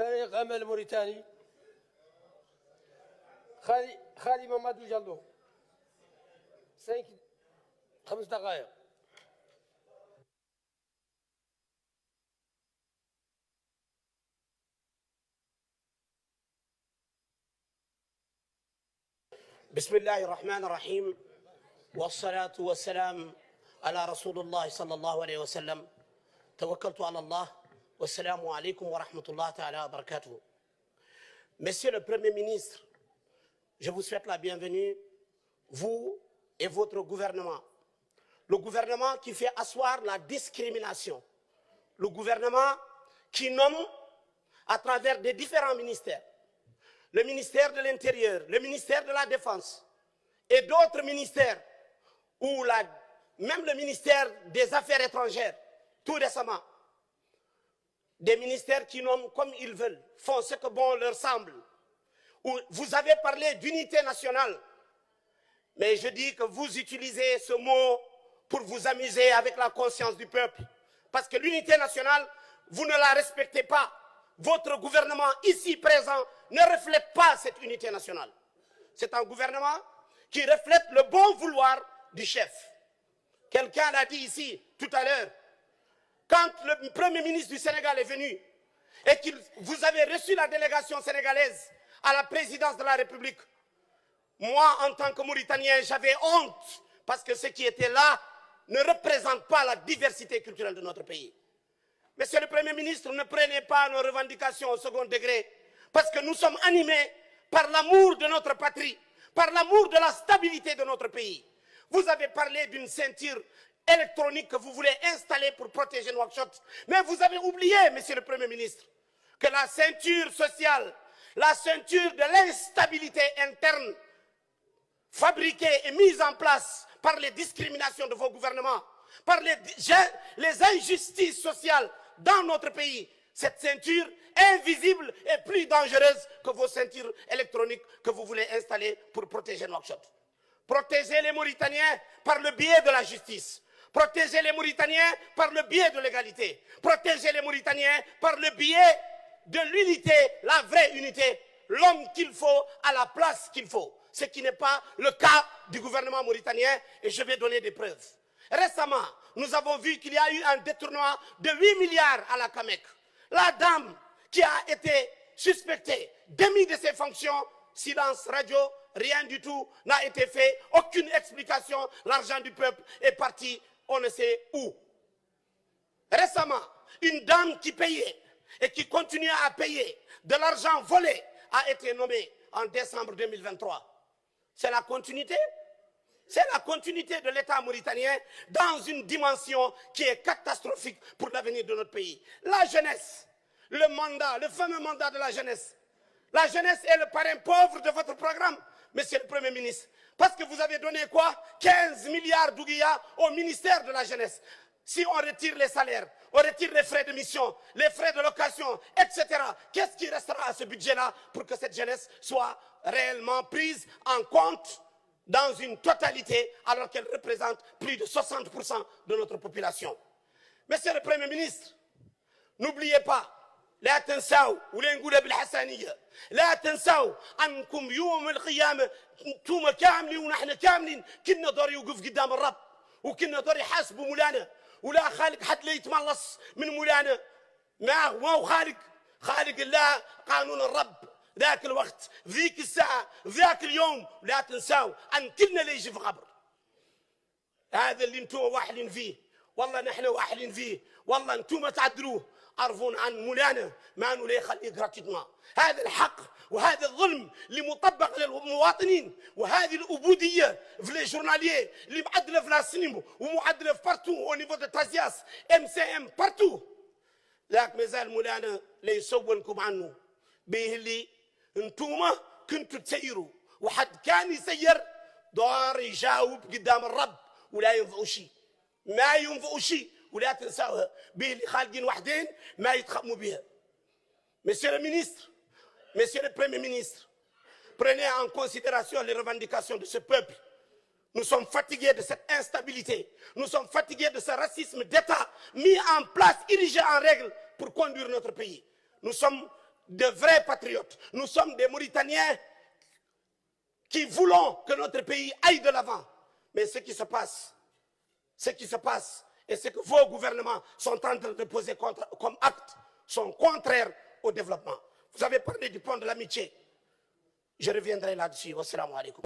فريق أمل موريتاني خالي مامادو جالو 5 دقائق. بسم الله الرحمن الرحيم والصلاة والسلام على رسول الله صلى الله عليه وسلم. توكلت على الله والسلام عليكم ورحمة الله تعالى وبركاته. Monsieur le Premier ministre, je vous souhaite la bienvenue, vous et votre gouvernement. Le gouvernement qui fait asseoir la discrimination. Le gouvernement qui nomme à travers des différents ministères. Le ministère de l'Intérieur, le ministère de la Défense et d'autres ministères, ou même le ministère des Affaires étrangères, tout récemment. Des ministères qui nomment comme ils veulent, font ce que bon leur semble. Vous avez parlé d'unité nationale, mais je dis que vous utilisez ce mot pour vous amuser avec la conscience du peuple. Parce que l'unité nationale, vous ne la respectez pas. Votre gouvernement ici présent ne reflète pas cette unité nationale. C'est un gouvernement qui reflète le bon vouloir du chef. Quelqu'un l'a dit ici tout à l'heure. Quand le Premier ministre du Sénégal est venu et que vous avez reçu la délégation sénégalaise à la présidence de la République, moi, en tant que Mauritanien, j'avais honte parce que ceux qui étaient là ne représentent pas la diversité culturelle de notre pays. Monsieur le Premier ministre, ne prenez pas nos revendications au second degré, parce que nous sommes animés par l'amour de notre patrie, par l'amour de la stabilité de notre pays. Vous avez parlé d'une ceinture électronique que vous voulez installer pour protéger Nouakchott, mais vous avez oublié, monsieur le Premier ministre, que la ceinture sociale, la ceinture de l'instabilité interne, fabriquée et mise en place par les discriminations de vos gouvernements, par les injustices sociales dans notre pays, cette ceinture invisible est plus dangereuse que vos ceintures électroniques que vous voulez installer pour protéger Nouakchott. Protégez les Mauritaniens par le biais de la justice. Protégez les Mauritaniens par le biais de l'égalité. Protégez les Mauritaniens par le biais de l'unité, la vraie unité, l'homme qu'il faut à la place qu'il faut. Ce qui n'est pas le cas du gouvernement mauritanien, et je vais donner des preuves. Récemment, nous avons vu qu'il y a eu un détournement de 8 milliards à la CAMEC. La dame qui a été suspectée, démise de ses fonctions, silence radio, rien du tout n'a été fait, aucune explication, l'argent du peuple est parti, on ne sait où. Récemment, une dame qui payait et qui continuait à payer de l'argent volé a été nommée en décembre 2023. C'est la continuité? C'est la continuité de l'État mauritanien dans une dimension qui est catastrophique pour l'avenir de notre pays. La jeunesse, le mandat, le fameux mandat de la jeunesse. La jeunesse est le parrain pauvre de votre programme, monsieur le Premier ministre. Parce que vous avez donné quoi? 15 milliards d'ouguiya au ministère de la jeunesse. Si on retire les salaires, on retire les frais de mission, les frais de location, etc., qu'est-ce qui restera à ce budget-là pour que cette jeunesse soit réellement prise en compte dans une totalité, alors qu'elle représente plus de 60% de notre population? Monsieur le Premier ministre, n'oubliez pas, لا تنسوا ولا نقولها بالحسانية، لا تنسوا أنكم يوم القيامة انتم كاملين ونحن كاملين كنا دور يوقف قدام الرب وكنا دور يحاسبوا مولانا، ولا خالق حد لا يتملص من مولانا، ما هو خالق الله قانون الرب. ذاك الوقت ذيك الساعة ذاك اليوم لا تنسوا أن كلنا اللي يجي في قبر. هذا اللي انتم واحلين فيه، والله نحن واحلين فيه، والله انتم تعدلوه، عرفون عن مولانا ما انه لا يخلي جراتيتنا. هذا الحق وهذا الظلم اللي مطبق للمواطنين، وهذه العبوديه في لي جورناليي اللي معدله في لا سينما ومعدله في بارتو او نيفو دو تازياس ام سي ام بارتو. ذاك مازال مولانا لا يسولكم عنه به اللي انتوما كنتوا تسيروا، وحد كان يسير دار يجاوب قدام الرب ولا ينفعوا شيء، ما ينفعوا شيء، ولا تنساوها به اللي خالقين وحدين ما يتخموا بها. Monsieur le ministre, monsieur le Premier ministre, prenez en considération les revendications de ce peuple. Nous sommes fatigués de cette instabilité, nous sommes fatigués de ce racisme d'État mis en place, érigé en règle pour conduire notre pays. Nous sommes de vrais patriotes. Nous sommes des Mauritaniens qui voulons que notre pays aille de l'avant. Mais ce qui se passe et ce que vos gouvernements sont en train de poser comme actes sont contraires au développement. Vous avez parlé du pont de l'amitié. Je reviendrai là-dessus. Wassalamu alaikum.